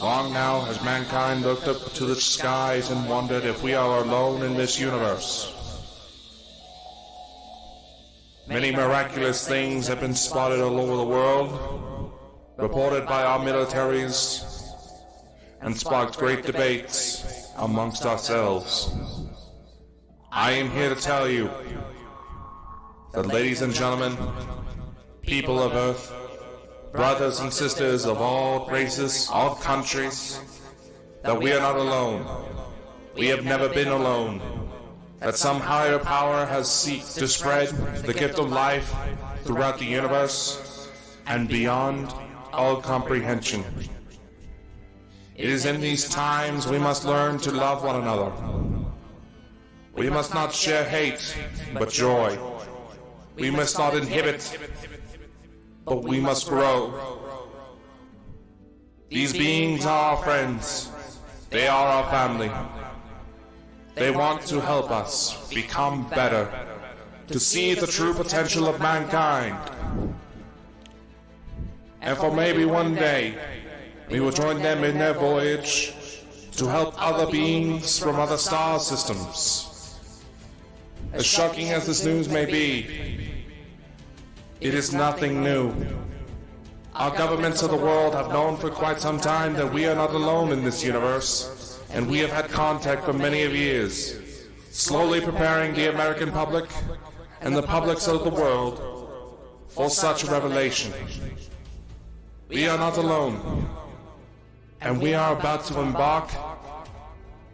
Long now has mankind looked up to the skies and wondered if we are alone in this universe. Many miraculous things have been spotted all over the world, reported by our militaries, and sparked great debates amongst ourselves. I am here to tell you that, ladies and gentlemen, people of Earth, brothers and sisters of all races, all countries, that we are not alone. We have never been alone. That some higher power has sought to spread the gift of life throughout the universe and beyond all comprehension. It is in these times we must learn to love one another. We must not share hate, but joy. We must not inhibit, but we must grow. These beings are our friends. They are our family. They want to help us become better, to see the true potential of mankind. And for maybe one day, we will join them in their voyage to help other beings from other star systems. As shocking as this news may be, it is nothing new. Our governments of the world have known for quite some time that we are not alone in this universe, and we have had contact for many of years, slowly preparing the American public and the publics of the world for such revelation. We are not alone, and we are about to embark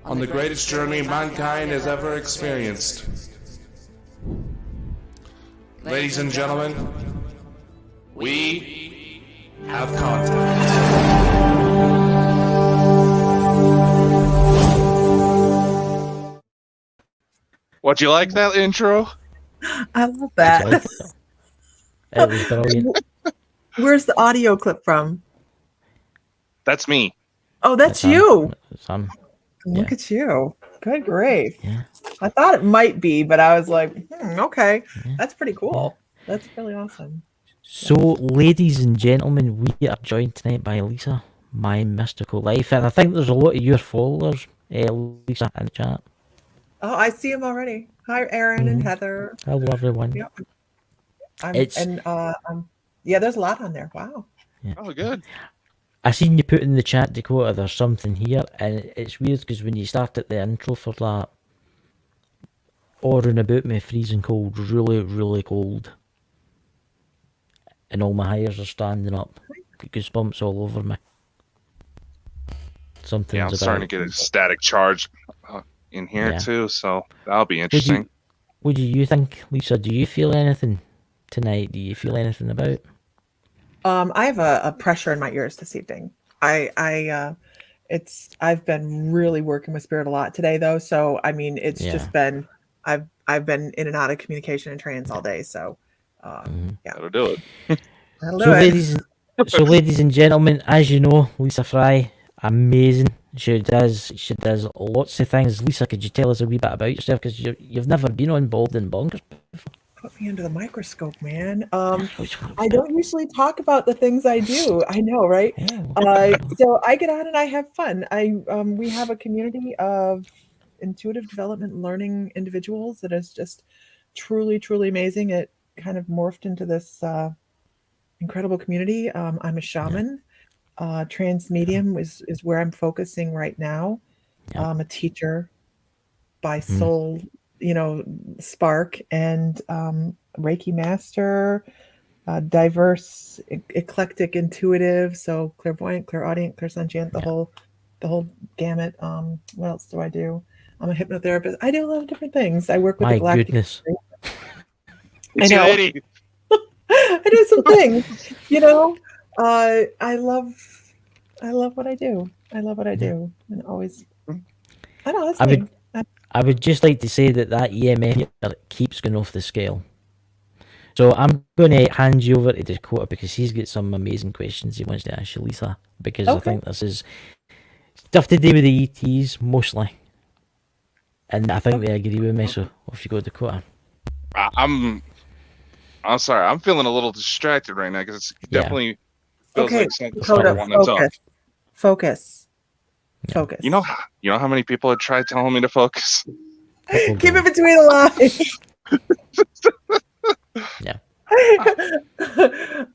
on the greatest journey mankind has ever experienced. Ladies and gentlemen, we have contact. What'd you like that intro? I love that. It was brilliant. Where's the audio clip from? That's me. Oh, that's you. Yeah. Look at you. Good grief. Yeah. I thought it might be, but I was like, okay. Yeah. That's pretty cool. That's really awesome. So, ladies and gentlemen, we are joined tonight by Lisa, my mystical life, and I think there's a lot of your followers, Lisa, in the chat. Oh, I see him already. Hi, Aaron and Heather. Hello, everyone. Yep. Yeah, there's a lot on there. Wow. Yeah. Oh, good. I seen you put in the chat, Dakota, there's something here, and it's weird because when you started the intro for that, ordering about me freezing cold, really, really cold, and all my hairs are standing up, goosebumps all over me. Something's I'm starting to get a static charge in here too, so that'll be interesting. What do you think, Lisa? Do you feel anything tonight? Do you feel anything about? I have a pressure in my ears this evening. I've been really working with spirit a lot today though. So, I mean, it's just been, I've been in and out of communication and trance all day. So, That'll do it. Ladies and gentlemen, as you know, Lisa Fry, amazing. She does lots of things. Lisa, could you tell us a wee bit about yourself? Because you've never been on Bald and Bonkers before. Put me under the microscope, man. I don't usually talk about the things I do. I know, right? So I get on and I have fun. We have a community of intuitive development learning individuals that is just truly, truly amazing. It kind of morphed into this incredible community. I'm a shaman. Trans medium is where I'm focusing right now. I'm a teacher by soul, spark, and Reiki master, diverse, eclectic, intuitive, so clairvoyant, clairaudient, clairsentient, the whole gamut. What else do I do? I'm a hypnotherapist. I do a lot of different things. I work with the Galactic Federation. I know. I do some things, I love what I do. I love what I do, and always. I know that's I would just like to say that EMF keeps going off the scale. So I'm going to hand you over to Dakota because he's got some amazing questions he wants to ask you, Lisa. Because I think this is stuff to do with the ETs mostly, and I think they agree with me. So off you go, Dakota. I'm sorry. I'm feeling a little distracted right now because it definitely feels like something I want to talk. Focus. Yeah. Focus. You know how many people had tried telling me to focus? Keep it between the lines. Yeah.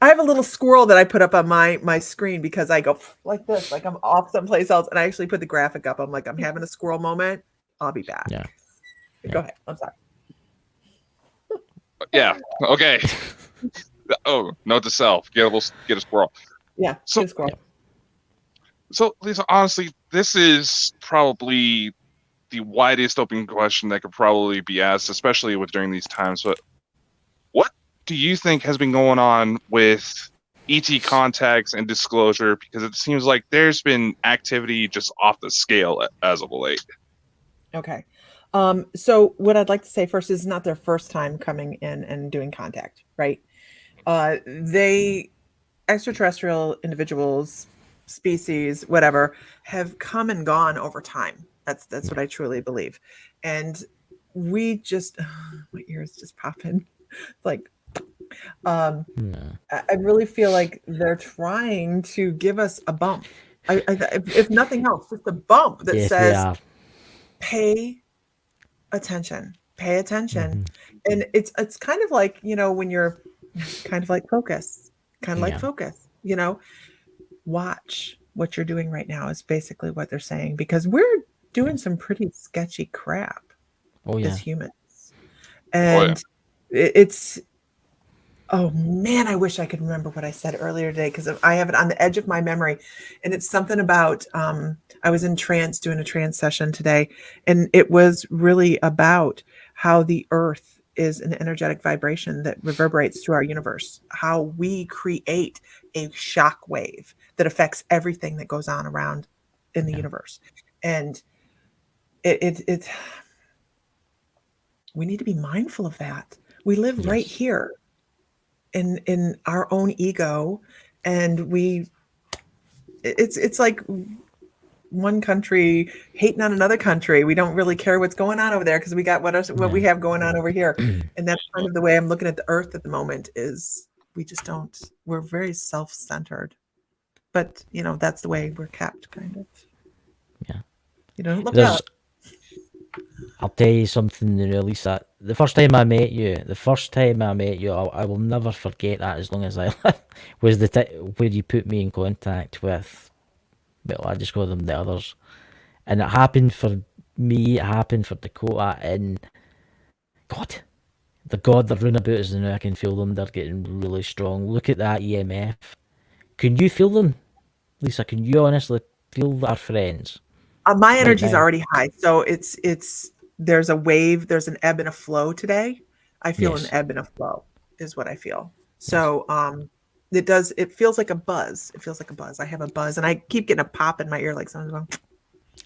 I have a little squirrel that I put up on my screen because I go like this, like I'm off someplace else, and I actually put the graphic up. I'm like, I'm having a squirrel moment. I'll be back. Yeah. Go ahead. I'm sorry. Yeah. Okay. Oh, note to self: get a squirrel. Yeah. So- get a squirrel. So, Lisa, honestly, this is probably the widest open question that could probably be asked, especially during these times. But what do you think has been going on with ET contacts and disclosure? Because it seems like there's been activity just off the scale as of late. Okay. So what I'd like to say first is it's not their first time coming in and doing contact, right? They extraterrestrial individuals, species, whatever, have come and gone over time. That's what I truly believe. And we just my ears just popping. Like I really feel like they're trying to give us a bump. If nothing else, just a bump that Yes, they says are. pay attention. And it's kind of like, when you're kind of like focus, focus, watch what you're doing right now is basically what they're saying, because we're doing some pretty sketchy crap as humans. And it's, oh man, I wish I could remember what I said earlier today, because I have it on the edge of my memory. And it's something about, I was in trance doing a trance session today, and it was really about how the earth is an energetic vibration that reverberates through our universe, how we create a shock wave that affects everything that goes on around in the universe. And it we need to be mindful of that. We live right here in our own ego, and it's like one country hating on another country. We don't really care what's going on over there because we got what we have going on over here. And that's kind of the way I'm looking at the earth at the moment, is we're very self-centered, but that's the way we're kept, kind of. Look out. I'll tell you something, Lisa. The first time I met you, I will never forget that as long as I live, was where you put me in contact with, well, I just call them the others. And it happened for me, it happened for Dakota, and they're running about us now. I can feel them, they're getting really strong. Look at that EMF. Can you feel them, Lisa? Can you honestly feel our friends? My energy's right now? already high, so there's a wave, there's an ebb and a flow today. I feel an ebb and a flow is what I feel. So it feels like a buzz. I have a buzz, and I keep getting a pop in my ear, like someone's going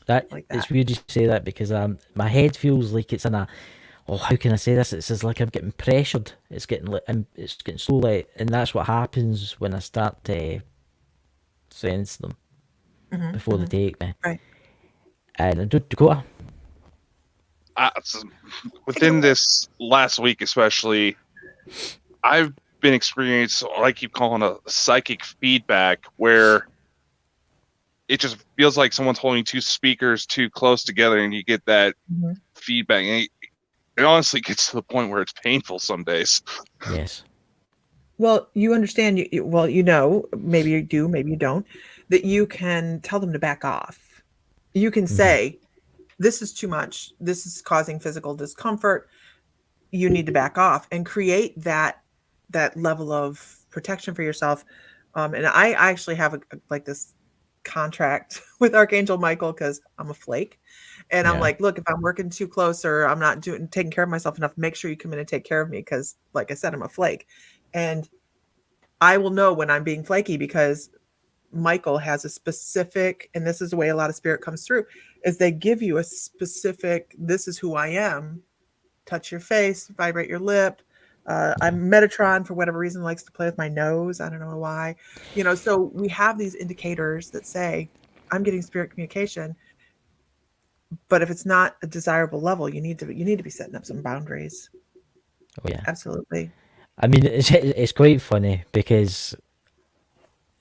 like that. It's weird you say that, because my head feels like it's in a, how can I say this? It's like I'm getting pressured. It's getting so light, and that's what happens when I start to sense them before they take me. Right. And Dakota. Within this last week, especially, I've been experiencing what I keep calling a psychic feedback, where it just feels like someone's holding two speakers too close together, and you get that feedback. And it honestly gets to the point where it's painful some days. Yes. Well, you understand, maybe you do, maybe you don't, that you can tell them to back off. You can say, this is too much. This is causing physical discomfort. You need to back off, and create that level of protection for yourself. And I actually have this contract with Archangel Michael, because I'm a flake. And I'm like, look, if I'm working too close, or I'm not taking care of myself enough, make sure you come in and take care of me, because like I said, I'm a flake. And I will know when I'm being flaky, because Michael has a specific, and this is the way a lot of spirit comes through, is they give you a specific, this is who I am. Touch your face, vibrate your lip. I'm Metatron, for whatever reason, likes to play with my nose. I don't know why. So we have these indicators that say, I'm getting spirit communication. But if it's not a desirable level, you need to be setting up some boundaries. Oh yeah. Absolutely. I mean, it's quite funny, because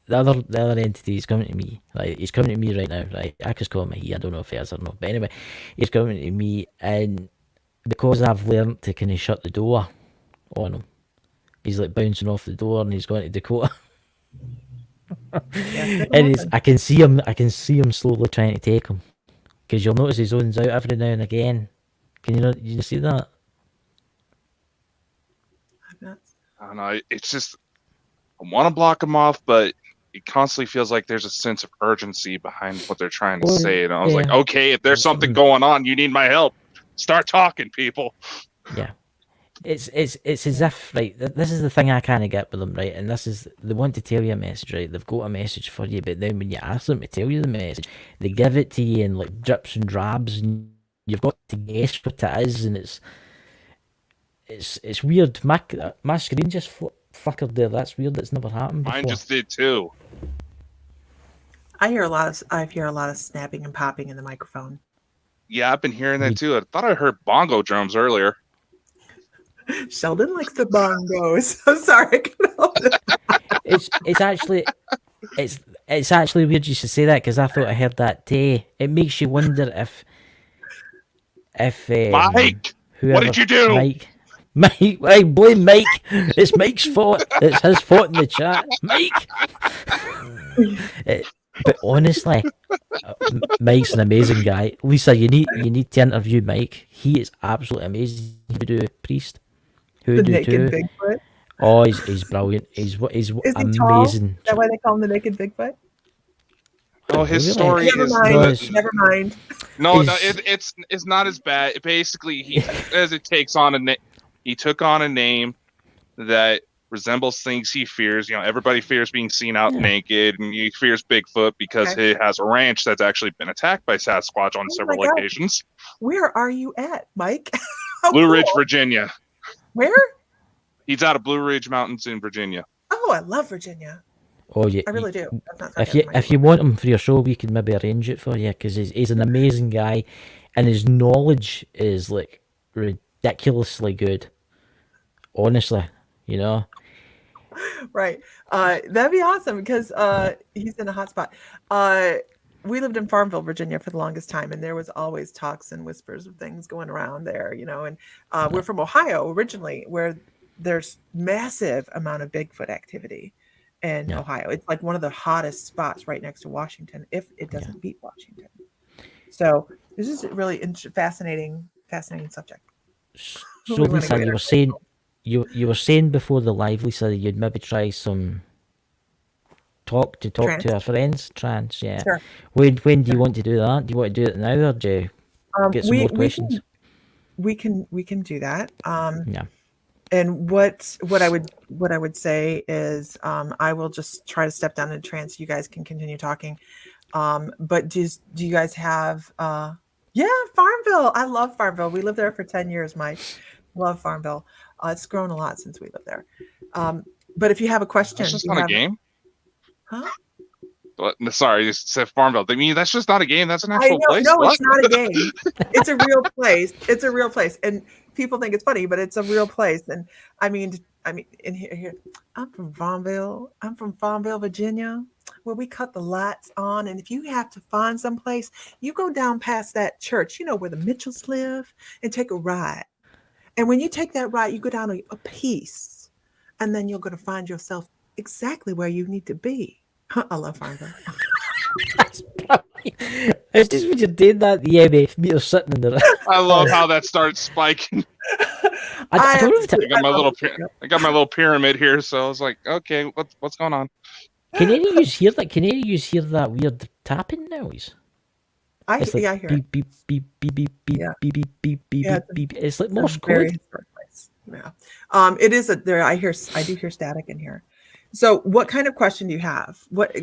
the other entity is coming to me. Right, he's coming to me right now. Right, I just call him a he. I don't know if he is or not, but anyway, he's coming to me, and because I've learned to kind of shut the door on him, he's like bouncing off the door, and he's going to Dakota. Yeah, And I can see him slowly trying to take him, because you'll notice he zones out every now and again. Can you not? You see that? I don't know. It's just I want to block him off, but it constantly feels like there's a sense of urgency behind what they're trying to say. And I was like, okay, if there's something going on, you need my help. Start talking, people. Yeah. It's as if, right, this is the thing I kind of get with them, right, and this is, they want to tell you a message, right, they've got a message for you, but then when you ask them to tell you the message, they give it to you in like drips and drabs, and you've got to guess what it is, and it's weird. My screen just flickered there. That's weird. That's never happened before. Mine just did too. I hear a lot of snapping and popping in the microphone. Yeah, I've been hearing that too. I thought I heard bongo drums earlier. Sheldon likes the bongos. I'm sorry. It's actually weird you should say that, because I thought I heard that too. It makes you wonder if Mike, what did you do? Mike, I blame Mike. It's Mike's fault. It's his fault in the chat. Mike. But honestly, Mike's an amazing guy. Lisa, you need to interview Mike. He is absolutely amazing. Hoodoo priest. Hoodoo naked too. Bigfoot. Oh, he's brilliant. He's Is he amazing. tall? Is that why they call him the naked Bigfoot? Oh, his story Never is mind. Never mind. No, it's not as bad. Basically, he takes on he took on a name that resembles things he fears. You know, everybody fears being seen out naked, and he fears Bigfoot because he has a ranch that's actually been attacked by Sasquatch on several occasions. Where are you at, Mike? Blue Ridge, Virginia. Where? He's out of Blue Ridge Mountains in Virginia. Oh, I love Virginia. Oh yeah, I really do. If you want him for your show, we can maybe arrange it for you, because he's an amazing guy, and his knowledge is like ridiculously good. Honestly, you know. Right. That'd be awesome, because he's in a hot spot. We lived in Farmville, Virginia for the longest time, and there was always talks and whispers of things going around there, you know, and we're from Ohio originally, where there's massive amount of Bigfoot activity in Ohio. It's like one of the hottest spots right next to Washington, if it doesn't beat Washington. So this is a really fascinating subject. So Lisa, you were saying before the live, Lisa, you'd maybe try some talk to our friends. Trans, yeah. Sure. When do you want to do that? Do you want to do it now, or do you get some more questions? We can do that. Yeah. And what I would say is, I will just try to step down in trance. You guys can continue talking. But do you guys have? Yeah, Farmville. I love Farmville. We lived there for 10 years, Mike. Love Farmville. It's grown a lot since we lived there. But if you have a question, that's just not a game. Huh? Sorry, you said Farmville. I mean, that's just not a game. That's an actual place. No, it's not a game. It's a real place. It's a real place, and people think it's funny, but it's a real place. And I mean, in here, I'm from Farmville. I'm from Farmville, Virginia, where we cut the lights on. And if you have to find someplace, you go down past that church, you know, where the Mitchells live, and take a ride. And when you take that ride, you go down a piece, and then you're going to find yourself exactly where you need to be. I love Farmville. It's just when you did that, the MF meter sitting in there. I love how that started spiking. I got my little pyramid here, so I was like, okay, what's going on? Can any of you hear that? Can any of you hear that weird tapping noise? I hear beep, beep, beep, beep, beep, beep, beep, beep, beep, beep, beep. It's like Morse code. Yeah. It is I do hear static in here. So what kind of question do you have?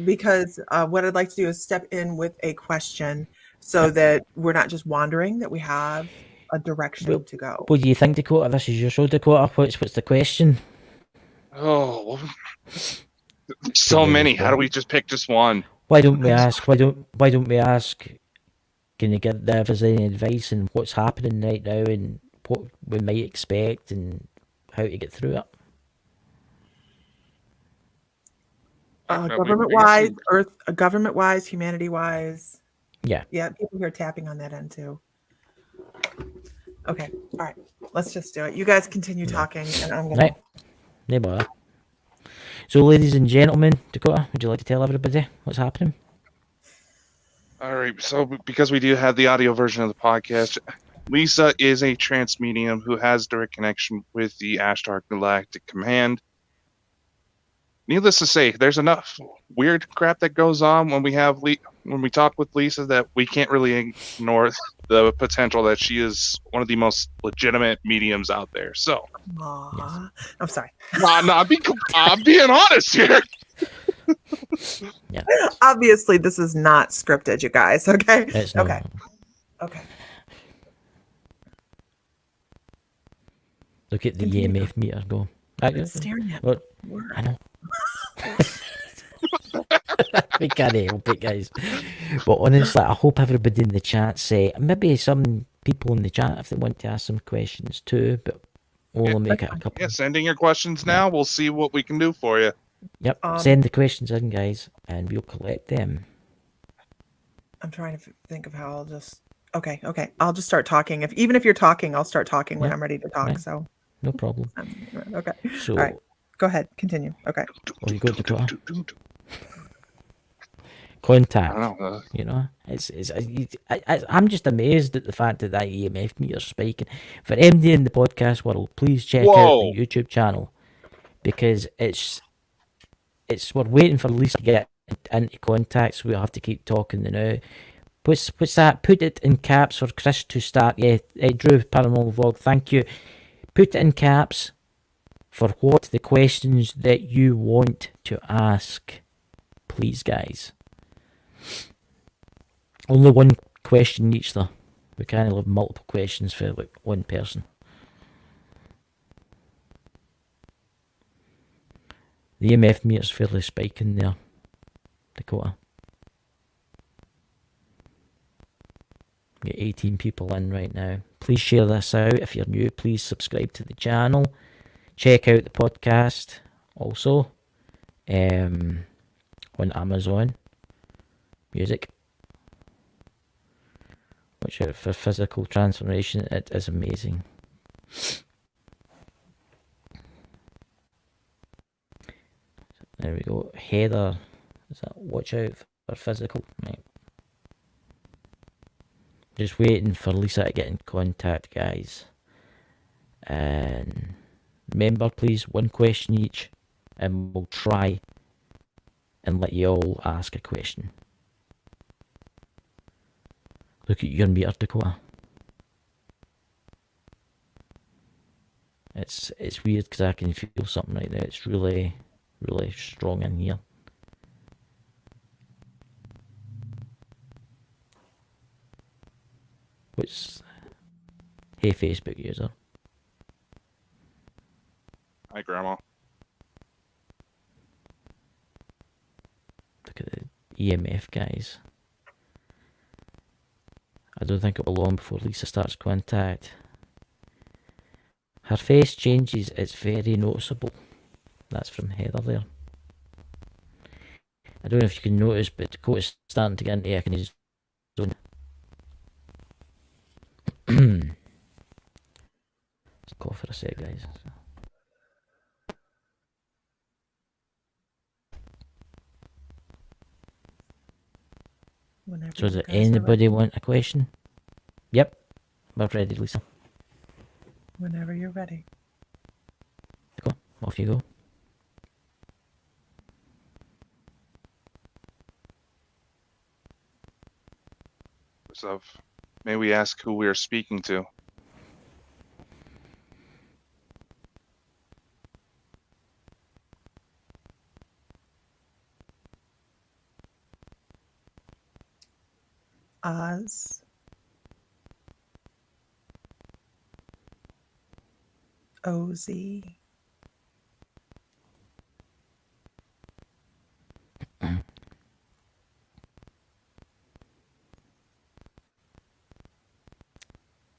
Because what I'd like to do is step in with a question so that we're not just wandering, that we have a direction to go. What do you think, Dakota? This is your show, Dakota. What's the question? Oh, so many. How do we just pick just one? Why don't we ask? Why don't we ask? Can you give us any advice on what's happening right now and what we might expect and how to get through it? Government-wise, government-wise, humanity-wise. Yeah. Yeah, people here tapping on that end too. Okay, all right. Let's just do it. You guys continue talking, and I'm gonna. Right. No bother. So, ladies and gentlemen, Dakota, would you like to tell everybody what's happening? All right. So, because we do have the audio version of the podcast, Lisa is a trance medium who has direct connection with the Ashtar Galactic Command. Needless to say, there's enough weird crap that goes on when we talk with Lisa that we can't really ignore the potential that she is one of the most legitimate mediums out there. So, Aww. I'm sorry. I'm being honest here. Yeah. Obviously, this is not scripted, you guys. Okay. It's not. Okay. Okay. Look at the Continue. EMF meter go. It's staring at me. Well, I know. We can't help it, guys. But honestly, I hope everybody in the chat say, maybe some people in the chat if they want to ask some questions too, but we'll make it a couple. Yeah, send in your questions now. We'll see what we can do for you. Yep, send the questions in, guys, and we'll collect them. I'm trying to think of how I'll just. Okay. I'll just start talking. Even if you're talking, I'll start talking when I'm ready to talk. Right. So. No problem. Okay. So, all right. Go ahead. Continue. Okay. Well, you go to Dakota. Contact. I don't know. You know, I'm just amazed at the fact that EMF meter's spiking. For MD in the podcast world, please check out the YouTube channel, because we're waiting for Lisa to get into contact, so we have to keep talking now. What's that? Put it in caps for Chris to start. Yeah, Drew Paranormal Vlog, thank you. Put it in caps for what the questions that you want to ask, please, guys. Only one question each, though. We can't have multiple questions for like one person. The EMF meter's fairly spiking there, Dakota. We got 18 people in right now. Please share this out. If you're new, please subscribe to the channel. Check out the podcast also on Amazon Music. Watch out for physical transformation. It is amazing. There we go. Heather, is that watch out for physical? Right. Just waiting for Lisa to get in contact, guys. And remember, please, one question each, and we'll try and let you all ask a question. Look at your meter, Dakota. It's weird because I can feel something right now. It's really, really strong in here. Hey, Facebook user. Hi, Grandma. Look at the EMF, guys. I don't think it'll be long before Lisa starts contact. Her face changes, it's very noticeable. That's from Heather there. I don't know if you can notice, but Dakota's starting to get into his zone. Let's go for a sec, guys. So does anybody want a question? Yep. We're ready, Lisa. Whenever you're ready. Go. Off you go. So, may we ask who we are speaking to? Oz. OZ.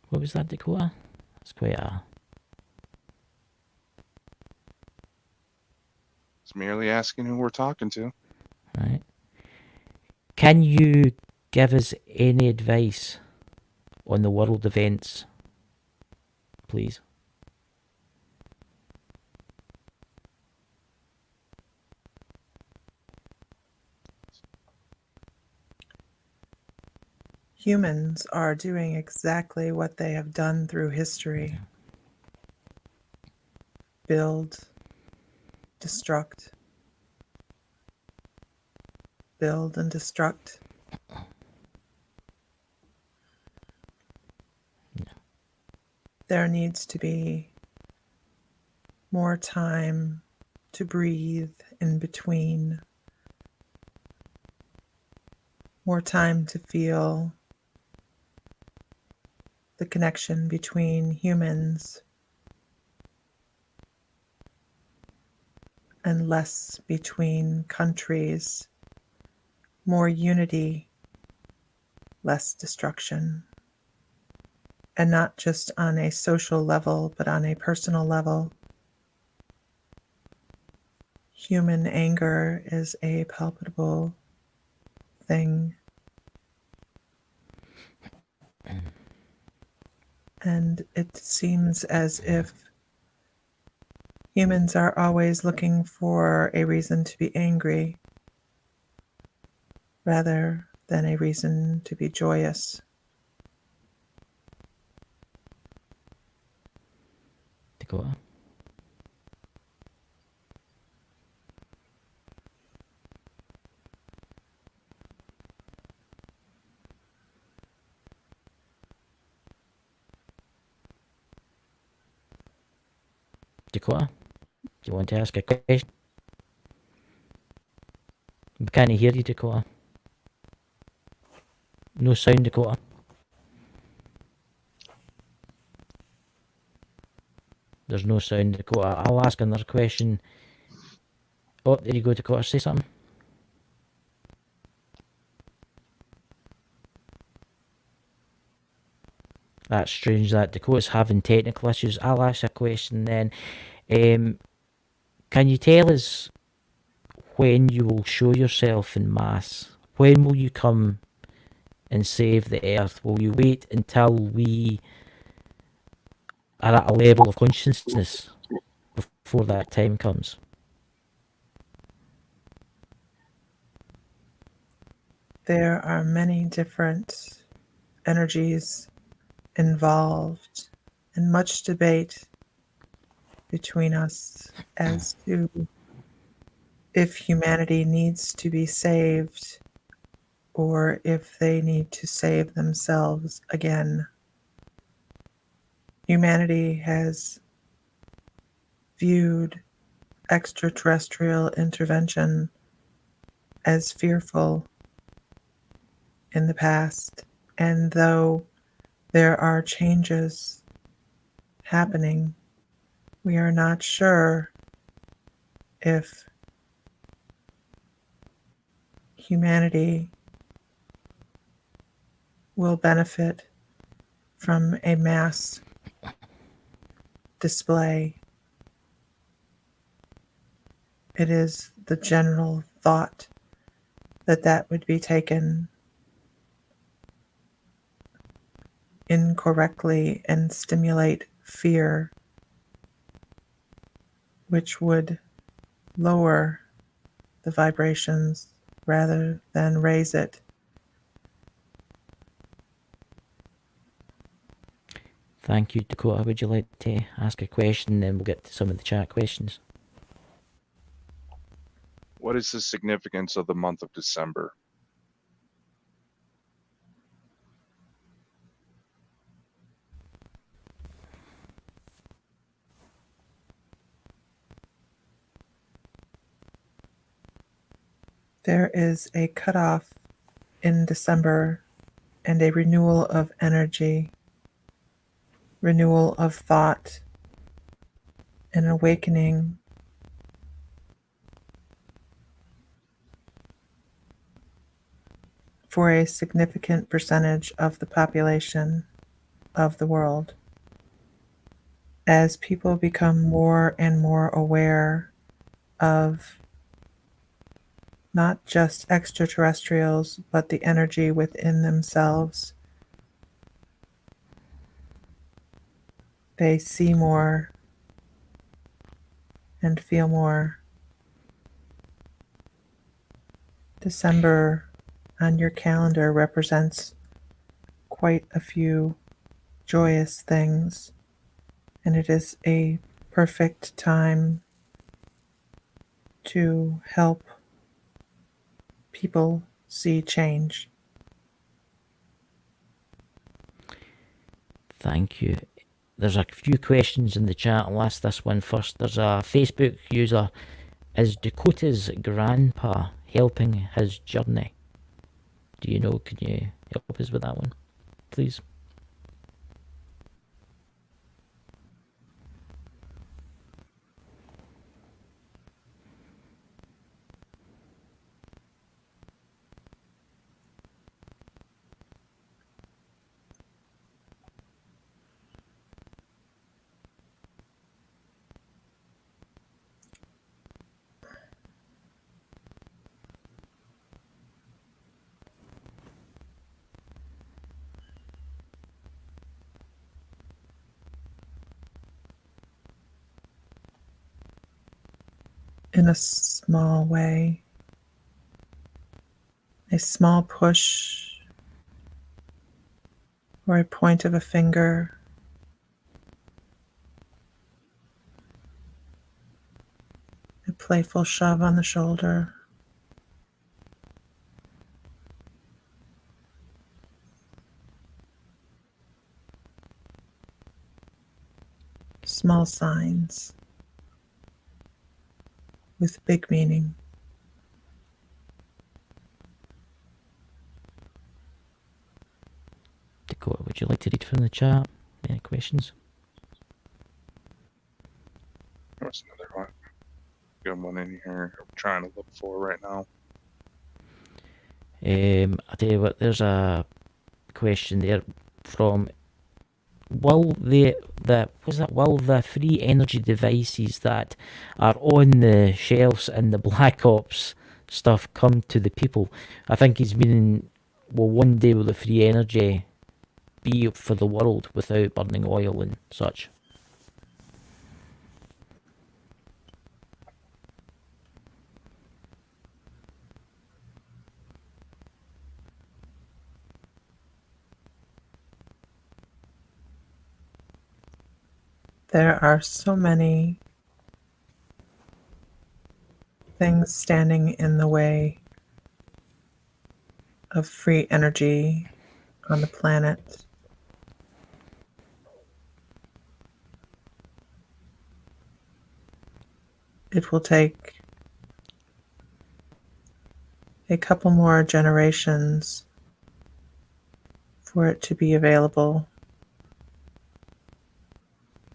What was that, Dakota? That's quite a... It's merely asking who we're talking to. right? Can you give us any advice on the world events, please? Humans are doing exactly what they have done through history. Build, destruct. Build and destruct. There needs to be more time to breathe in between. More time to feel the connection between humans and less between countries. More unity, less destruction. And not just on a social level, but on a personal level. Human anger is a palpable thing. And it seems as if humans are always looking for a reason to be angry rather than a reason to be joyous. Dakota? Dakota? Do you want to ask a question? We can't hear you, Dakota. No sound, Dakota. There's no sound, Dakota. I'll ask another question. Oh, there you go, Dakota. Say something. That's strange that Dakota's having technical issues. I'll ask a question then. Can you tell us when you will show yourself in mass? When will you come and save the earth? Will you wait until we are at a level of consciousness before that time comes? There are many different energies involved and much debate between us as to if humanity needs to be saved or if they need to save themselves again. Humanity has viewed extraterrestrial intervention as fearful in the past, and though there are changes happening, we are not sure if humanity will benefit from a mass display. It is the general thought that that would be taken incorrectly and stimulate fear, which would lower the vibrations rather than raise it. Thank you, Dakota. Would you like to ask a question? Then we'll get to some of the chat questions. What is the significance of the month of December? There is a cutoff in December and a renewal of energy, renewal of thought, an awakening. For a significant percentage of the population of the world. As people become more and more aware of not just extraterrestrials, but the energy within themselves. They see more and feel more. December on your calendar represents quite a few joyous things, and it is a perfect time to help people see change. Thank you. There's a few questions in the chat. I'll ask this one first. There's a Facebook user. Is Dakota's grandpa helping his journey? Do you know? Can you help us with that one, please? In a small way, a small push or a point of a finger, a playful shove on the shoulder, small signs with big meaning. Dakota, would you like to read from the chat? Any questions? There's another one. Good one in here. I'm trying to look for right now. I tell you what, there's a question there from will the free energy devices that are on the shelves and the Black Ops stuff come to the people? I think he's meaning, well, one day will the free energy be for the world without burning oil and such? There are so many things standing in the way of free energy on the planet. It will take a couple more generations for it to be available.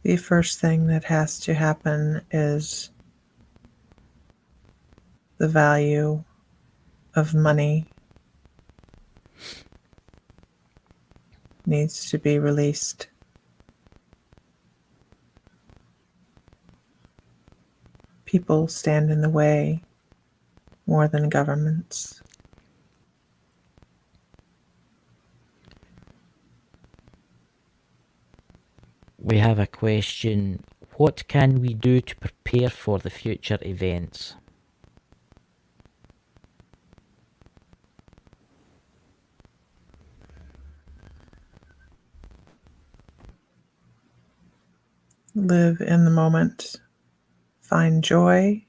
The first thing that has to happen is the value of money needs to be released. People stand in the way more than governments. We have a question. What can we do to prepare for the future events? Live in the moment. Find joy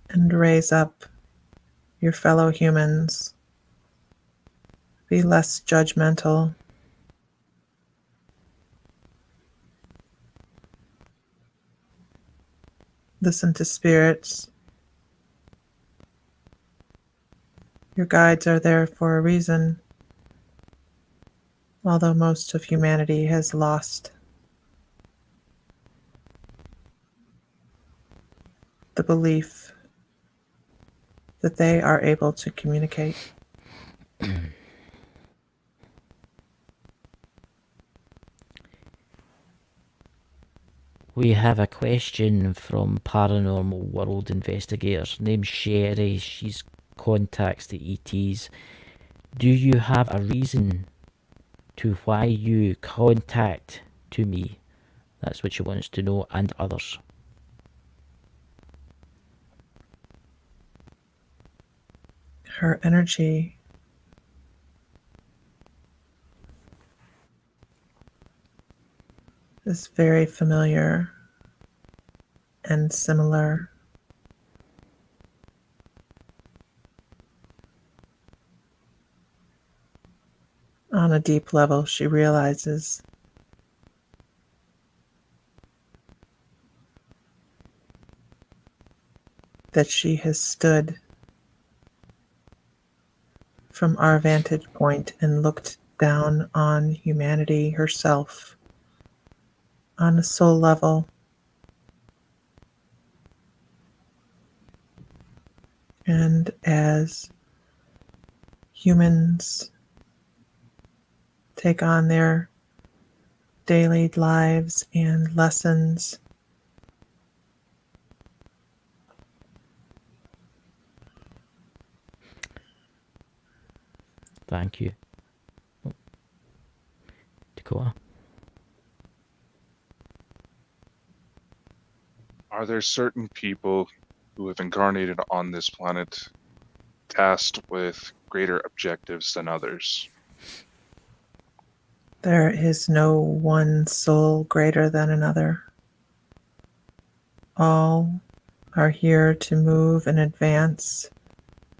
and raise up your fellow humans. Be less judgmental. Listen to spirits. Your guides are there for a reason, although most of humanity has lost the belief that they are able to communicate. We have a question from Paranormal World Investigator named Sherry. She's contacts the ETs. Do you have a reason to why you contact to me? That's what she wants to know, and others. Her energy is very familiar and similar. On a deep level, she realizes that she has stood from our vantage point and looked down on humanity herself on a soul level. And as humans take on their daily lives and lessons, Thank you. Dakota? Are there certain people who have incarnated on this planet tasked with greater objectives than others? there is no one soul greater than another. All are here to move and advance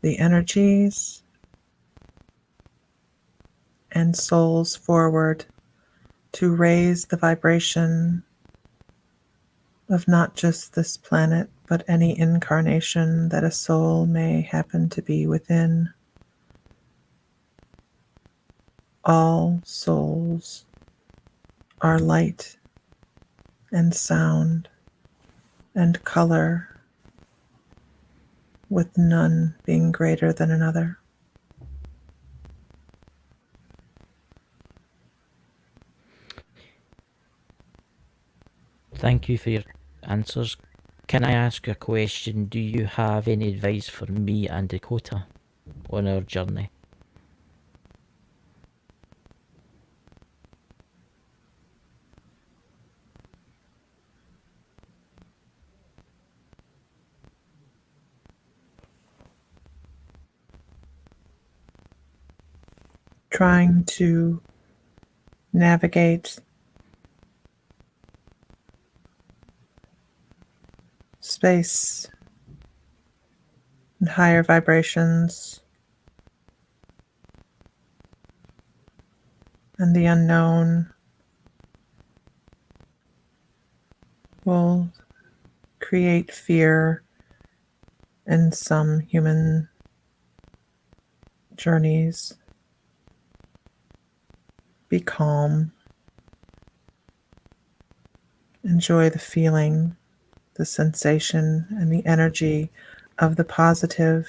the energies and souls forward to raise the vibration of not just this planet, but any incarnation that a soul may happen to be within. All souls are light and sound and color, with none being greater than another. Thank you for your answers. Can I ask a question? Do you have any advice for me and Dakota on our journey? Trying to navigate space and higher vibrations and the unknown will create fear in some human journeys. Be calm. Enjoy the feeling, the sensation, and the energy of the positive.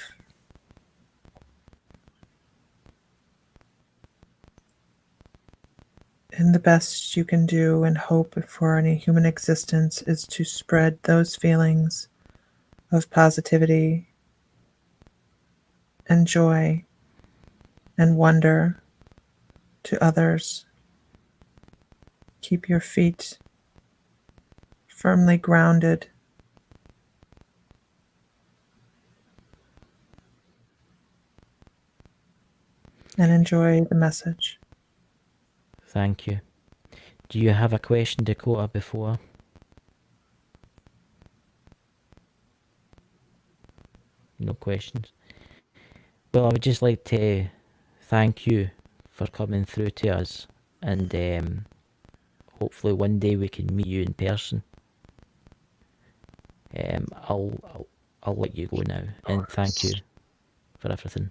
And the best you can do and hope for any human existence is to spread those feelings of positivity and joy and wonder to others. Keep your feet firmly grounded and enjoy the message. Thank you. Do you have a question, Dakota, before? No questions. Well, I would just like to thank you for coming through to us, and hopefully one day we can meet you in person. I'll let you go now, and thank you for everything.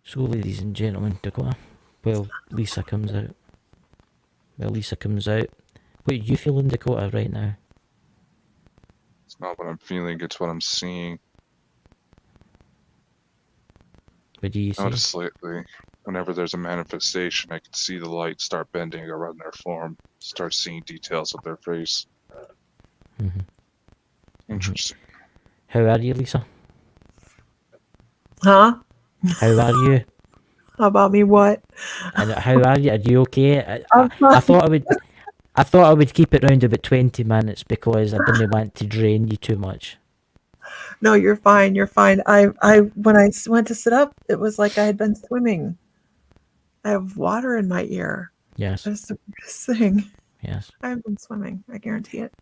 So, ladies and gentlemen, Dakota, Lisa comes out. What are you feeling, Dakota, right now? It's not what I'm feeling, it's what I'm seeing. What do you see? Notice lately, whenever there's a manifestation, I can see the light start bending around their form, start seeing details of their face. Mm-hmm. Interesting. How are you, Lisa? Huh? How are you? How about me? What? And how are you? Are you okay? I'm I fine. thought I would keep it round about 20 minutes because I didn't want to drain you too much. No, you're fine. You're fine. When I went to sit up, it was like I had been swimming. I have water in my ear. Yes. That's the weirdest thing. Yes. I've been swimming. I guarantee it.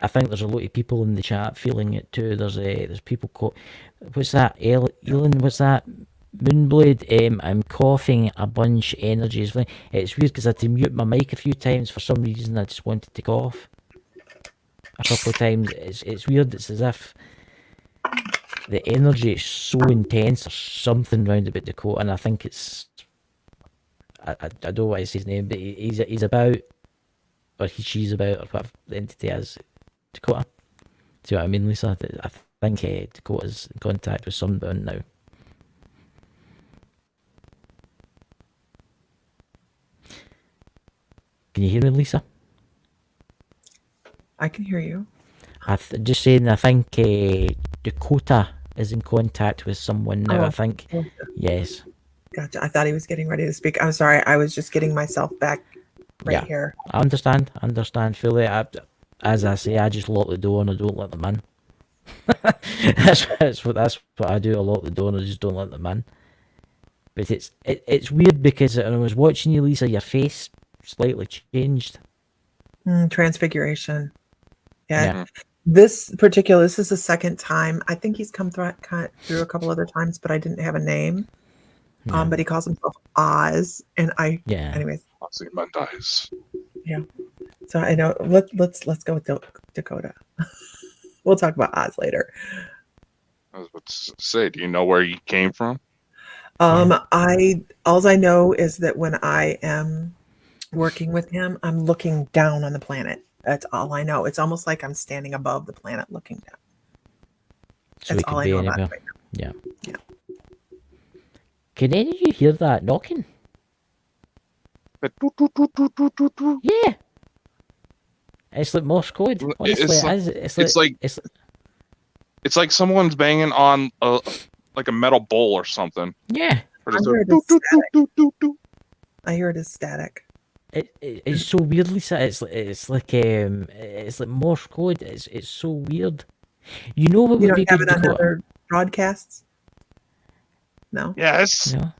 I think there's a lot of people in the chat feeling it too. There's people what's that? Elon, what's that? Moonblade. I'm coughing a bunch. Energy is. It's weird because I had to mute my mic a few times for some reason. I just wanted to cough a couple of times. It's weird. It's as if the energy is so intense or something round about Dakota, and I think it's. I don't know what is his name, but he's about, or she's about, or whatever the entity is. Dakota. See what I mean, Lisa? I think Dakota's in contact with someone now. Can you hear me, Lisa? I can hear you. Just saying, I think Dakota is in contact with someone now, I think. Yes. Gotcha. I thought he was getting ready to speak. I'm sorry. I was just getting myself back here. I understand fully. As I say, I just lock the door and I don't let them in. that's what I do. I lock the door and I just don't let them in. But it's weird because when I was watching you, Lisa, your face slightly changed. Transfiguration. Yeah. This is the second time. I think he's come through a couple other times, but I didn't have a name. Yeah. But he calls himself Oz, and anyways. Ozymandias. Yeah. So I know. Let's go with Dakota. We'll talk about Oz later. I was about to say, do you know where he came from? All I know is that when I am working with him, I'm looking down on the planet. That's all I know. It's almost like I'm standing above the planet looking down. So that's all I know about it right now. Yeah. Can any of you hear that knocking? Yeah. It's like Morse code. Honestly, it's like someone's banging on a metal bowl or something. Yeah. Or just I hear it as static. It's so weird, Lisa. It's like Morse code. It's so weird. You know what you would be don't have good it on other broadcasts? No. Yes. No.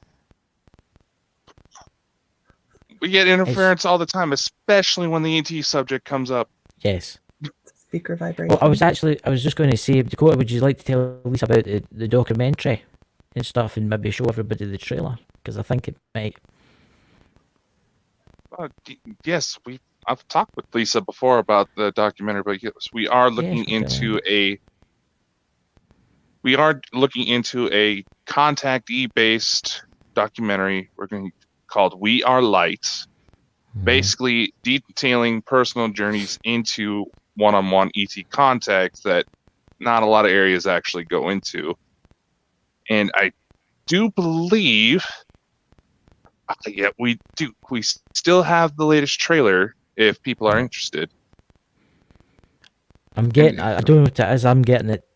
We get interference all the time, especially when the ET subject comes up. Yes. Speaker vibration. Well, I was just going to say, Dakota, would you like to tell Lisa about the documentary and stuff, and maybe show everybody the trailer? Because I think it might. Yes, I've talked with Lisa before about the documentary, but yes, we are looking into a contactee-based documentary. We're going to called "We Are Light," basically detailing personal journeys into one-on-one ET contact that not a lot of areas actually go into. And I do believe, we still have the latest trailer if people are interested. I don't know what it is. I'm getting it.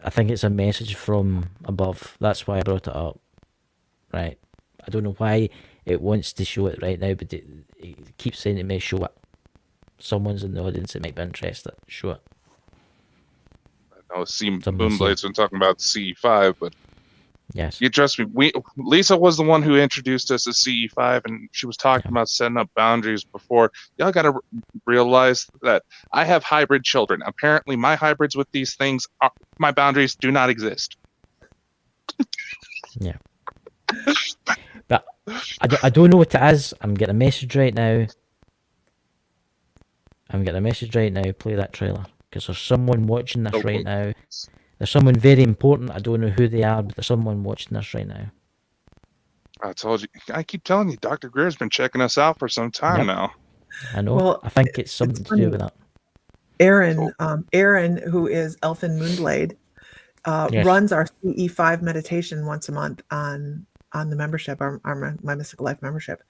I think it's a message from above. That's why I brought it up. Right. I don't know why it wants to show it right now, but it keeps saying it may show it. Someone's in the audience that might be interested. Show it. I know Moonblade's been talking about CE5, but yes, you trust me. Lisa was the one who introduced us to CE5, and she was talking about setting up boundaries before. Y'all got to realize that I have hybrid children. Apparently, my hybrids with these things, my boundaries do not exist. Yeah. But I don't know what it is. I'm getting a message right now. Play that trailer. Because there's someone watching this right now. There's someone very important. I don't know who they are, but there's someone watching this right now. I told you. I keep telling you, Dr. Greer's been checking us out for some time now. I know. Well, I think it's something to do with that. Aaron, who is Elfin Moonblade, Yes. runs our CE5 meditation once a month on the membership, my Mystical Life membership,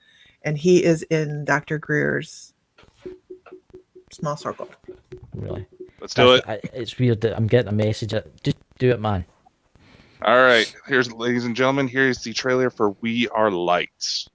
and he is in Dr. Greer's small circle. Really? Let's do it. It's weird that I'm getting a message. Just do it, man. All right, ladies and gentlemen, here's the trailer for We Are Lights.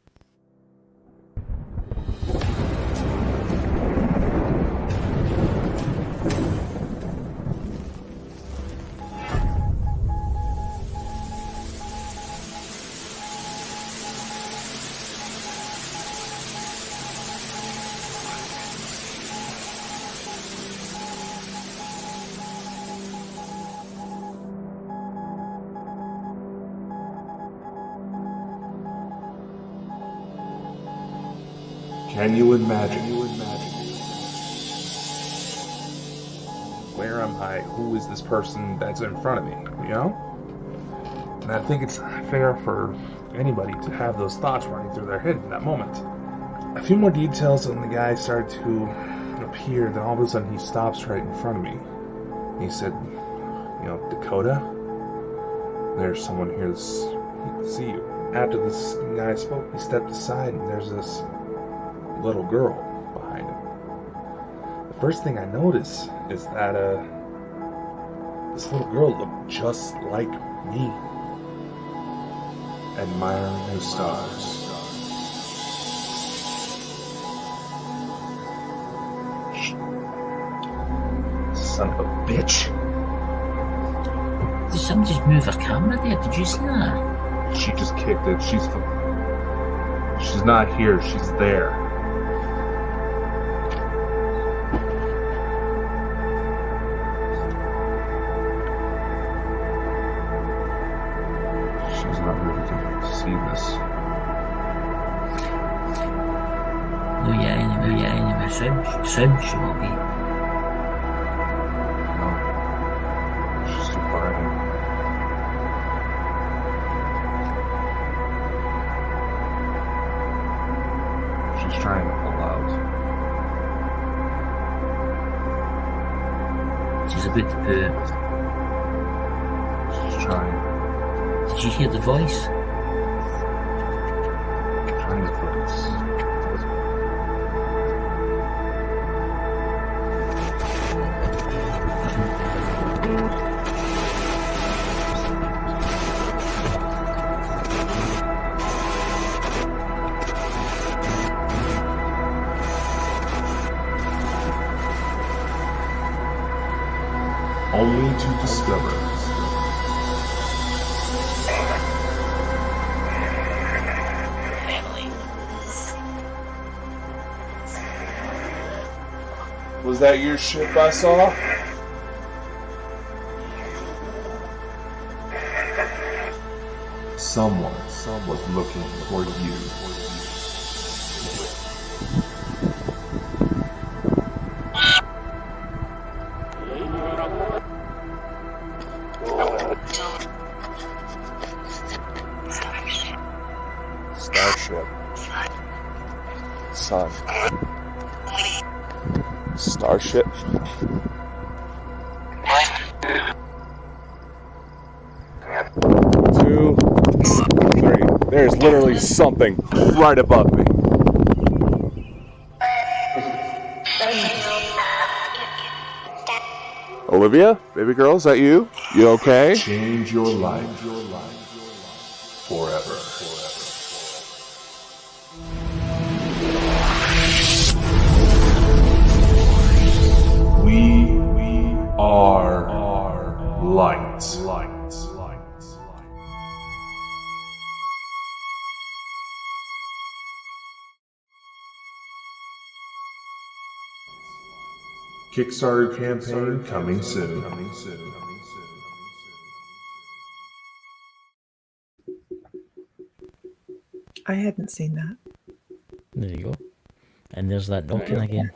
Can you imagine? Where am I? Who is this person that's in front of me? You know? And I think it's fair for anybody to have those thoughts running through their head in that moment. A few more details and the guy started to appear, then all of a sudden he stops right in front of me. He said, Dakota, there's someone here to see you. After this guy spoke, he stepped aside and there's this little girl behind him. The first thing I notice is that this little girl looked just like me, admiring her stars. Son of a bitch. Did somebody just move her camera there? Did you see that? She just kicked it. She's not here. She's there. She's not really going to see this. No, anyway. Soon she will be. No. She's too far ahead. She's trying to pull out. She's about to poo. She's trying. Did you hear the voice? Trying to focus. Only to discover was that your ship I saw? Someone was looking for you. Starship. Sun. Starship. Two, three. There's literally something right above me. Olivia, baby girl, is that you? You okay? Change your life forever. We are light. Kickstarter campaign coming soon. I hadn't seen that. There you go. And there's that knocking again.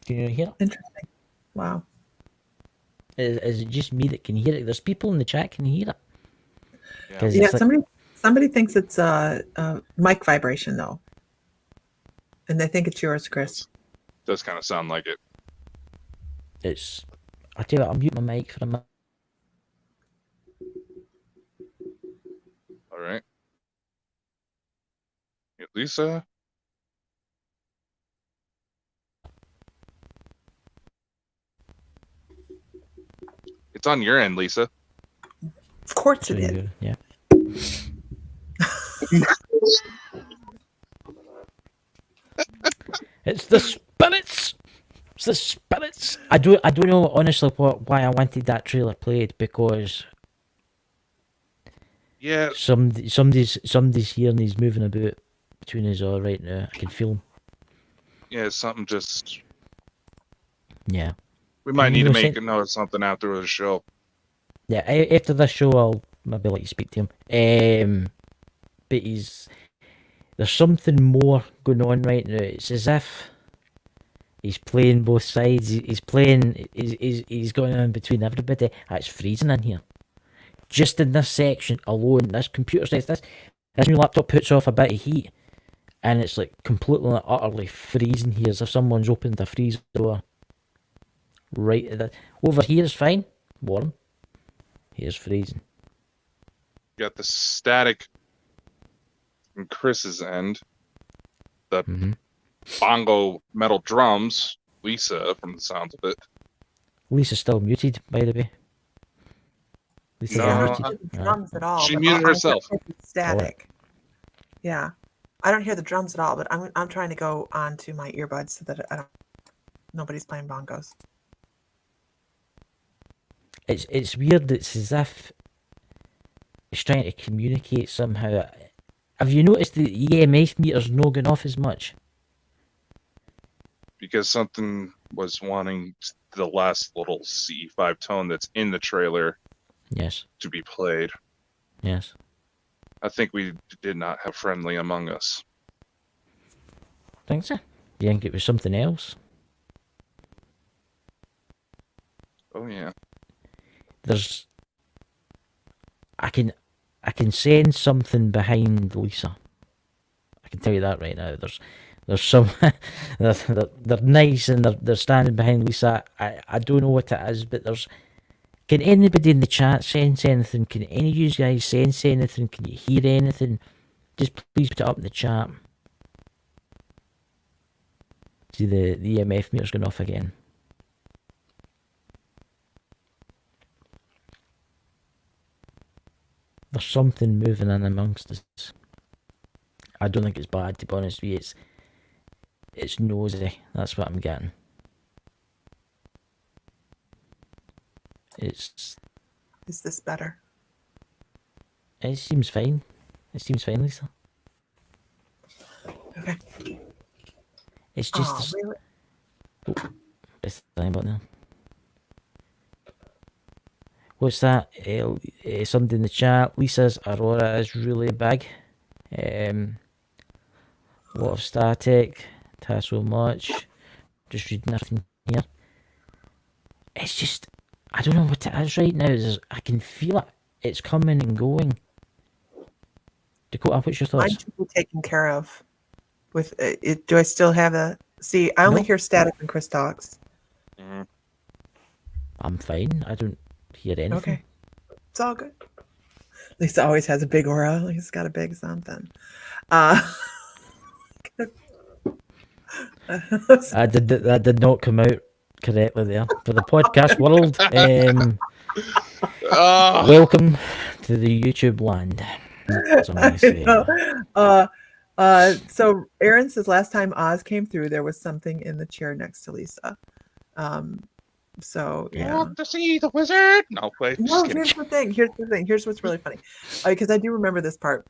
Can you hear it? Interesting. Wow. Is it just me that can hear it? There's people in the chat can hear it. 'Cause Yeah, it's like- somebody thinks it's mic vibration though, and they think it's yours, Chris. Does kind of sound like it. it's I'll tell you what, I'll mute my mic for a minute. All right. Lisa? It's on your end, Lisa. Of course So it did. yeah. It's the spirits. It's the spirits. I don't know honestly why I wanted that trailer played, because Yeah, somebody's here and he's moving about between us all right now. I can feel him. yeah, something just... Yeah. We might And need you to know, make a note of something after the show. Yeah, after this show, I'll maybe let you speak to him. But there's something more going on right now. It's as if he's playing both sides. He's going in between everybody. It's freezing in here. Just in this section alone, this computer says this new laptop puts off a bit of heat, and it's like completely and utterly freezing here, as if someone's opened the freezer door. Right at over here is fine, warm. Here's freezing. You got the static from Chris's end. The bongo metal drums, Lisa, from the sounds of it. Lisa's still muted, by the way. Lisa's No, muted. Drums at all. She but muted I herself. hear the static. Yeah, I don't hear the drums at all. But I'm trying to go onto my earbuds so that nobody's playing bongos. It's weird. It's as if it's trying to communicate somehow. Have you noticed the EMF meter's not going off as much? Because something was wanting the last little C5 tone that's in the trailer Yes. to be played. Yes. I think we did not have Friendly Among Us. Think so? Do you think it was something else? Oh yeah. I can sense something behind Lisa. I can tell you that right now. There's some they're nice and they're standing behind Lisa. I don't know what it is, but can anybody in the chat sense anything? Can any of you guys sense anything? Can you hear anything? Just please put it up in the chat. See the EMF meter's going off again. There's something moving in amongst us. I don't think it's bad, to be honest with you. It's nosy. That's what I'm getting. Is this better? It seems fine. It seems fine, Lisa. Okay. It's just... really? It's the about now. What's that? Somebody in the chat. Lisa's Aurora is really big. A lot of static. Thanks so much. Just reading everything here. It's just... I don't know what it is right now. I can feel it. It's coming and going. Dakota, what's your thoughts? Mine should be taken care of. With it, do I still have a? See, I only hear static when Chris talks. I'm fine. I don't hear anything. Okay, it's all good. Lisa always has a big aura. He's got a big something. That did not come out correctly there for the podcast world. Welcome to the YouTube land. That's what I'm gonna say. So Aaron says last time Oz came through, there was something in the chair next to Lisa. So yeah. You want to see the wizard? No, wait. No, here's the thing. Here's what's really funny, because I do remember this part.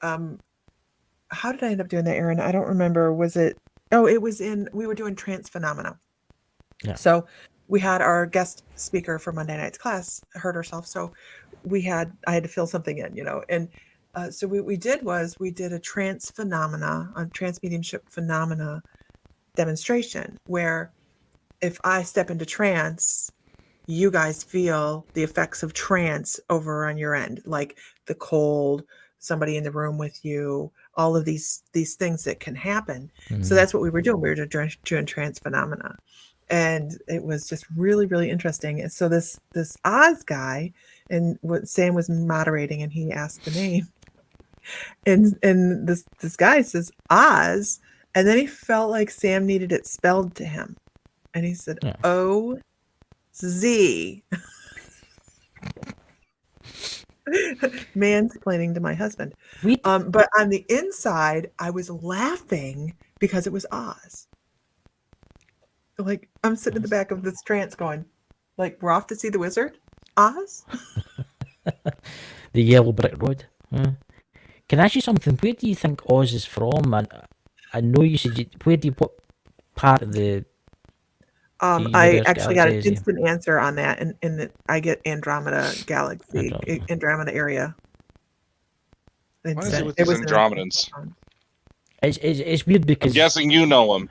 How did I end up doing that, Aaron? I don't remember. Was it? Oh, it was we were doing trance phenomena. Yeah. So we had our guest speaker for Monday night's class hurt herself, so I had to fill something in, and so what we did was we did a trance mediumship phenomena demonstration where if I step into trance, you guys feel the effects of trance over on your end, like the cold, somebody in the room with you, all of these things that can happen. Mm-hmm. So that's what we were doing. We were doing trance phenomena. and it was just really, really interesting. And so this Oz guy, and what Sam was moderating, and he asked the name, and this guy says Oz, and then he felt like Sam needed it spelled to him, and he said Yeah. O-Z. Mansplaining to my husband. But on the inside, I was laughing because it was Oz. Like, I'm sitting in the back of this trance going, like, we're off to see the wizard? Oz? The yellow brick road. Can I ask you something? Where do you think Oz is from? I know you said what part of the I actually got an galaxy is he? instant answer on that, and that I get Andromeda Galaxy, Andromeda area. What is it with these Andromedans? It's weird I'm because guessing you know them.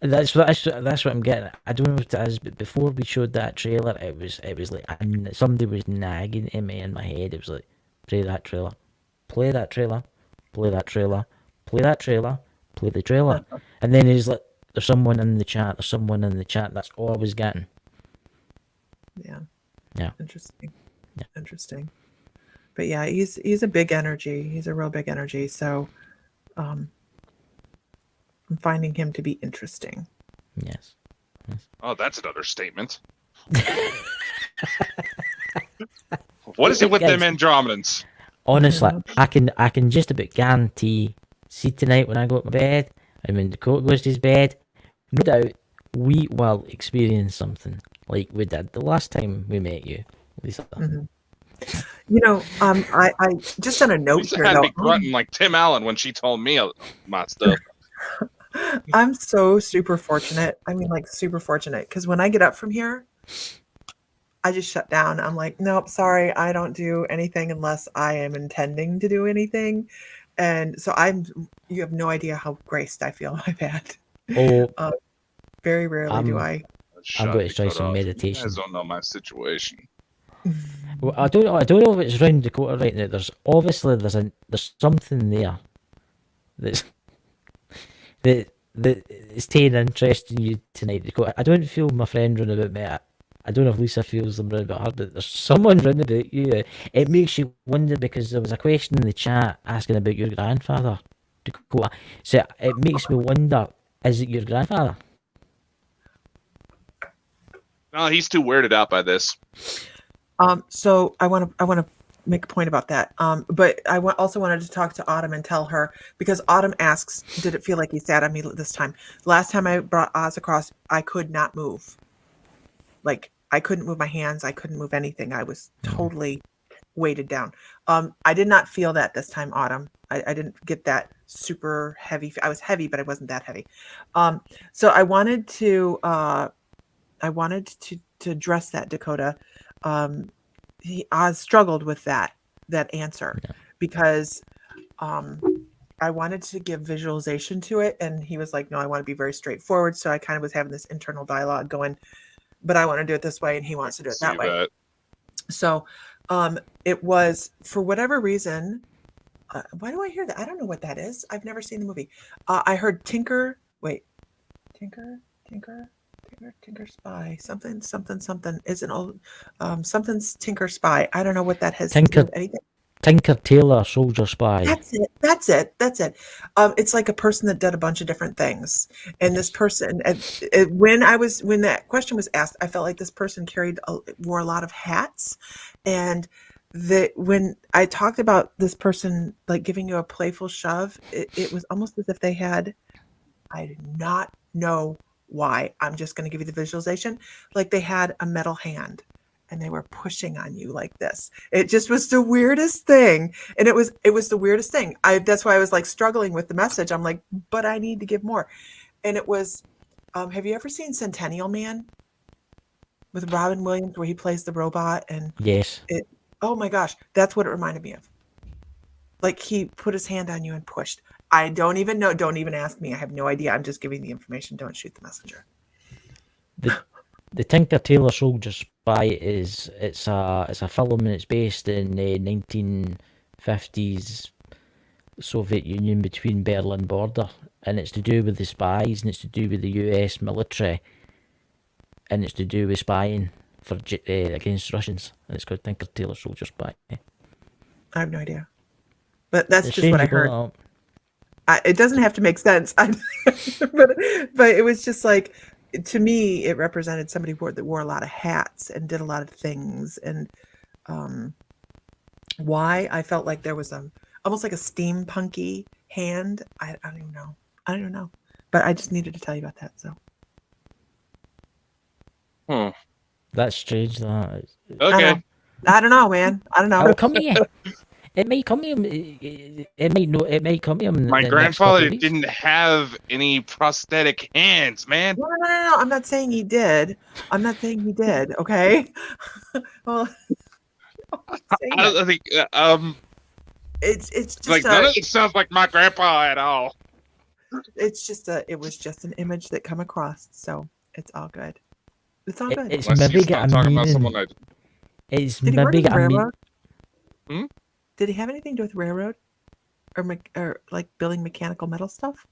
that's what I'm getting at. I don't know what it is, but before we showed that trailer, it was like somebody was nagging at me in my head. It was like, play that trailer, play that trailer, play that trailer, play that trailer, play the trailer, and then he's like, there's someone in the chat. There's someone in the chat. That's all I was getting. Yeah. Interesting. Yeah. Interesting. But yeah, he's a big energy. He's a real big energy. So, I'm finding him to be interesting. Yes. Oh, that's another statement. What is it with them Andromedans? Honestly, I can just about guarantee. See tonight when I go to my bed, and when Dakota goes to his bed, no doubt we will experience something like we did the last time we met you, Lisa. Mm-hmm. You know, I just on a note Lisa here, had though, me grunting like Tim Allen when she told me my stuff. I'm so super fortunate. I mean, like, super fortunate, because when I get up from here, I just shut down. I'm like, nope, sorry, I don't do anything unless I am intending to do anything. And so you have no idea how graced I feel by that. Oh, very rarely do I. I'm going to try some meditation. You guys don't know my situation. Well, I don't know if it's round Dakota right now. There's obviously there's something there that is taking interest in you tonight, Dakota. I don't feel my friend running about me. I don't know if Lisa feels them round about her, but there's someone round about you. It makes you wonder, because there was a question in the chat asking about your grandfather, Dakota. So it makes me wonder, is it your grandfather? No, he's too weirded out by this. So I want to make a point about that. But I also wanted to talk to Autumn and tell her, because Autumn asks, did it feel like he sat on me this time? Last time I brought Oz across, I could not move. Like, I couldn't move my hands. I couldn't move anything. I was totally weighted down. I did not feel that this time, Autumn. I didn't get that super heavy. I was heavy, but I wasn't that heavy. So I wanted to address that, Dakota. Oz struggled with that answer, because I wanted to give visualization to it, and he was like, no, I want to be very straightforward. So I kind of was having this internal dialogue going, but I want to do it this way, and he wants to do it that way. So it was, for whatever reason, why do I hear that? I don't know what that is. I've never seen the movie. I heard Tinker Spy, something. It's an old something's Tinker Spy. I don't know what that has to do with anything. Tinker Tailor Soldier Spy. That's it. It's like a person that did a bunch of different things. And this person, when that question was asked, I felt like this person wore a lot of hats. And when I talked about this person, like, giving you a playful shove, it was almost as if they had, I did not know why. I'm just going to give you the visualization. Like, they had a metal hand and they were pushing on you like this. It just was the weirdest thing. And it was the weirdest thing. That's why I was like struggling with the message. I'm like, but I need to give more. And it was, have you ever seen Centennial Man with Robin Williams, where he plays the robot? And yes. Oh my gosh, that's what it reminded me of. Like, he put his hand on you and pushed. I don't even know. Don't even ask me. I have no idea. I'm just giving the information. Don't shoot the messenger. The Tinker Tailor Soldier Spy it's a film, and it's based in the 1950s Soviet Union, between Berlin border, and it's to do with the spies, and it's to do with the US military and it's to do with spying for against Russians, and it's called Tinker Tailor Soldier Spy. I have no idea, but that's It's just what I changeable, heard. It doesn't have to make sense, but it was just like, to me, it represented somebody that wore a lot of hats and did a lot of things. And why I felt like there was almost like a steampunky hand. I don't even know. I don't know. But I just needed to tell you about that. So. That's strange. That. Okay. I don't know, man. I don't know. It'll come to you. It might come to him. It might not. It might come to him. My grandfather didn't have any prosthetic hands, man. No. I'm not saying he did. Okay. Well, I think it's just like none of it sounds like my grandpa at all. It was just an image that come across, so it's all good. It's all good. It's Unless you maybe start got a talking about meaning. someone It's Did he work maybe in the got a meaning. railroad? Did he have anything to do with railroad, or like building mechanical metal stuff?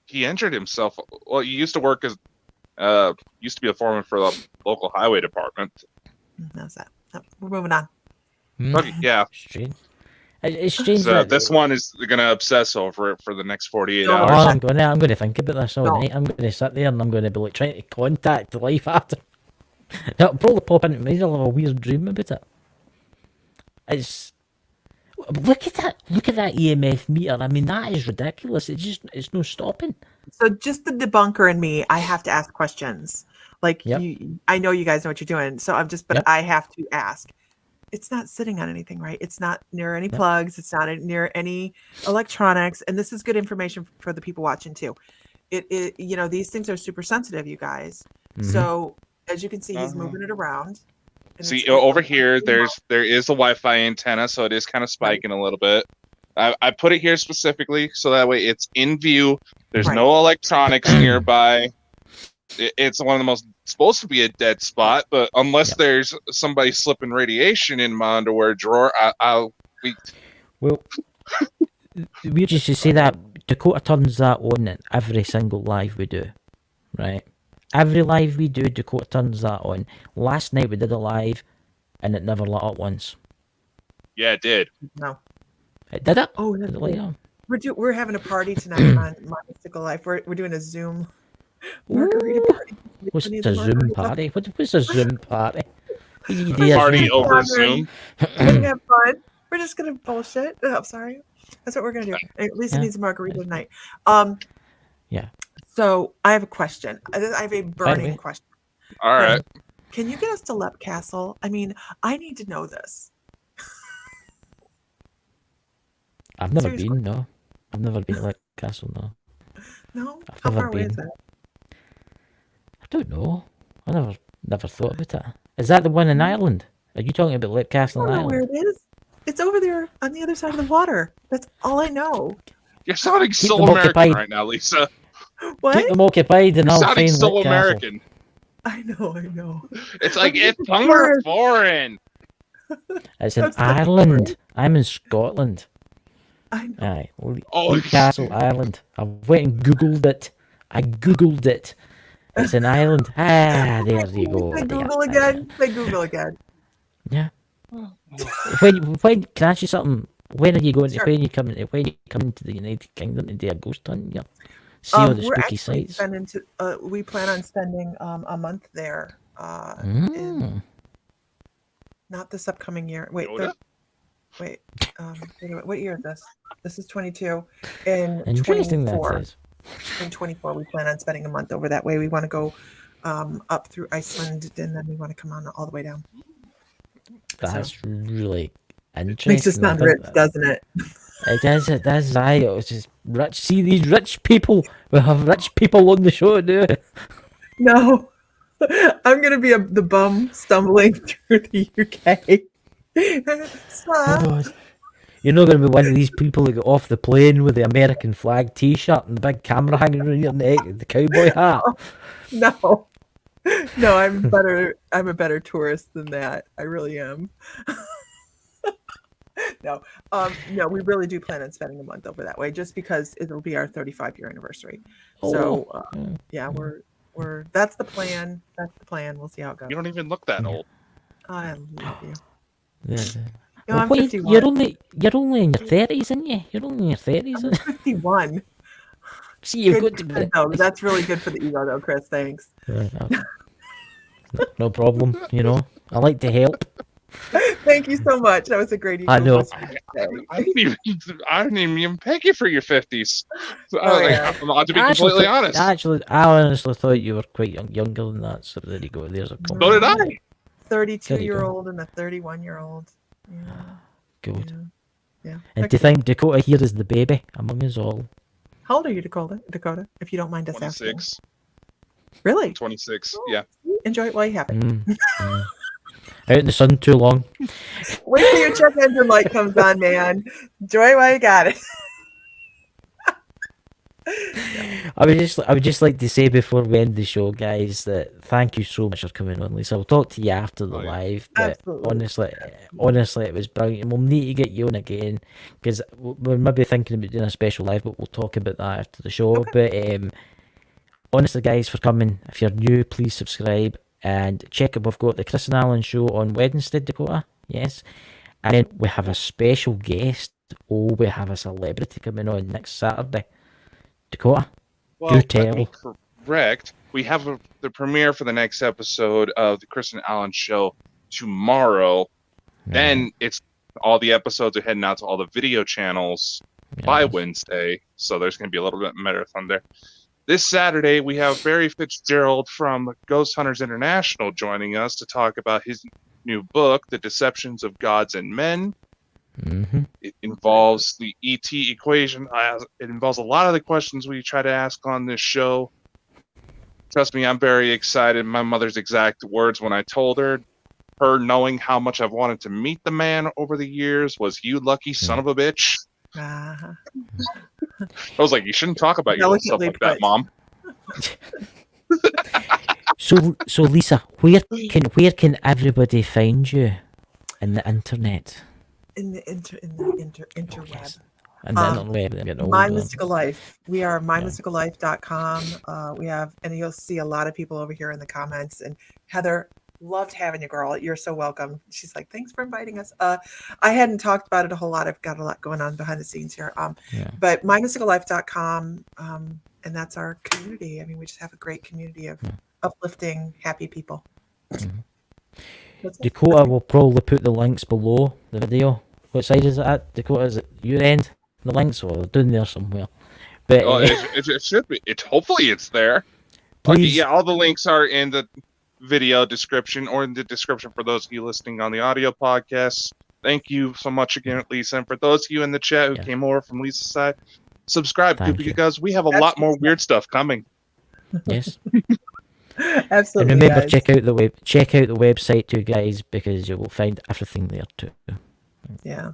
He injured himself. Well, he used to work as used to be a foreman for the local highway department. That's that. Oh, we're moving on. Okay, yeah. Strange. It's strange. So that this one is gonna obsess over it for the next 48 No. hours. I'm going to think about this all night. I'm going to sit there and I'm going to be like trying to contact life after. It'll probably pop into me. I'll have a weird dream about it. It's look at that EMF meter. I mean, that is ridiculous. It's no stopping. So just the debunker in me, I have to ask questions. Like Yep. I know you guys know what you're doing, so Yep. I have to ask. It's not sitting on anything, right? It's not near any plugs. It's not near any electronics. And this is good information for the people watching too. These things are super sensitive, you guys. Mhm. So as you can see, he's moving it around. And See it's- over here, there is a Wi-Fi antenna, so it is kind of spiking a little bit. I put it here specifically so that way it's in view. There's Right. no electronics nearby. It's one of the most supposed to be a dead spot, but unless there's somebody slipping radiation in my underwear drawer, Well, we just to say that Dakota turns that on at every single live we do, right? Every live we do, Dakota turns that on. Last night we did a live, and it never lit up once. yeah, it did. No. It did it? Oh, Did that's it light cool. up? We're having a party tonight on My Mystical Life. We're doing a Zoom margarita party. What's Needs a a Zoom margarita. party? What's a Zoom party? Party over Zoom. Zoom. We're gonna have fun. We're just gonna bullshit. Oh, I'm sorry. That's what we're gonna do. At least it Yeah. needs a margarita tonight. Yeah. So I have a question. I have a burning way. question. All right. Can you get us to Lep Castle? I mean, I need to know this. I've never Seriously. been, no. I've never been to that castle, no. No? I've How never far away is been. that? I don't know. I never thought about it. Is that the one in Ireland? Are you talking about Lake I Castle in don't know where Ireland? it is. It's over there on the other side of the water. That's all I know. You're sounding Keep so them American occupied. right now, Lisa. What? Keep them occupied and You're I'll sounding find so Lake Castle. American. I know. It's like I'm it's just somewhere bored. foreign. It's in That's not Ireland. I'm in Scotland. I know. Aye. Oh, Lake Castle, Ireland. I went and Googled it. I Googled it. It's in Ireland. Ah, there you go. Say there. Google again. Say Google again. Yeah. When can I ask you something? When are you going? Sure. When you coming to the United Kingdom to do a ghost hunt? Yeah. See all the We're spooky actually sights. we plan on spending a month there. Mm. Not this upcoming year. Wait, Dakota? wait. What year is this? This is 22. In Interesting that 24. is. In 24, we plan on spending a month over that way. We want to go up through Iceland, and then we want to come on all the way down. That's really interesting. Makes us sound rich, doesn't it? It is. It does. It's just rich. See these rich people. We have rich people on the show now. No, I'm gonna be the bum stumbling through the UK. Stop. Oh, you're not going to be one of these people that get off the plane with the American flag T-shirt and the big camera hanging around your neck, the cowboy hat. No, I'm better. I'm a better tourist than that. I really am. No, no, we really do plan on spending a month over that way, just because it'll be our 35-year anniversary. So, yeah, we're that's the plan. That's the plan. We'll see how it goes. You don't even look that old. I love you. Yeah. You know, I'm wait, 51. you're only in your 30s, aren't you? You're only in your 30s. I'm 51. See, you've Good, got to good, though. That's really good for the ego, though, Chris. Thanks. No problem. You know, I like to help. Thank you so much. That was a great ego. I know. I didn't even peg you for your 50s. So, yeah. to be completely honest. Actually, I honestly thought you were quite younger than that. So there you go. There's a So did I. 32-year-old and a 31-year-old. Yeah. Good. Yeah. And to think Dakota here is the baby among us all. How old are you, Dakota? If you don't mind us asking. 26. Really? 26. Oh, Yeah. Enjoy it while you have it. Out in the sun too long. Wait till your check engine light comes on, man. Enjoy it while you got it. I would just like to say before we end the show, guys, that thank you so much for coming on, Lisa. I'll talk to you after the live. But Absolutely. honestly, it was brilliant. And we'll need to get you on again because we're maybe thinking about doing a special live, but we'll talk about that after the show. Okay. But honestly, guys, for coming. If you're new, please subscribe and check it. We've got the Chris and Alan show on Wednesday, Dakota. Yes. And then we have a special guest. Oh, we have a celebrity coming on next Saturday. Dakota, Well, do tell. Correct. We have the premiere for the next episode of the Chris and Alan show tomorrow. Then it's all the episodes are heading out to all the video channels by Wednesday. So there's going to be a little bit of marathon there. This Saturday, we have Barry Fitzgerald from Ghost Hunters International joining us to talk about his new book, The Deceptions of Gods and Men. It involves the ET equation. It involves a lot of the questions we try to ask on this show. Trust me, I'm very excited. My mother's exact words when I told her knowing how much I've wanted to meet the man over the years was, "You lucky son of a bitch." I was like, you shouldn't talk about your stuff like that, Mom. So Lisa, where can everybody find you in the internet? In the interweb. And then My Mystical Life. We are mymysticallife.com. We have, and you'll see a lot of people over here in the comments. And Heather, loved having you, girl. You're so welcome. She's like, thanks for inviting us. I hadn't talked about it a whole lot. I've got a lot going on behind the scenes here. But mymysticallife.com, and that's our community. I mean, we just have a great community of uplifting, happy people. Dakota will probably put the links below the video. What side is it at? Dakota, is it your end? The links are down there somewhere. But it should be. Hopefully it's there. Please. Okay, yeah, all the links are in the video description or in the description for those of you listening on the audio podcast. Thank you so much again, Lisa. And for those of you in the chat who came over from Lisa's side, subscribe because we have a lot more weird stuff coming. Yes. Absolutely. And remember, guys. check out the website too, guys, because you will find everything there too. Yeah.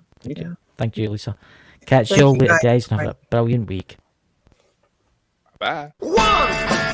Thank you, Lisa. Catch you all later, guys, and have a brilliant week. Bye. 1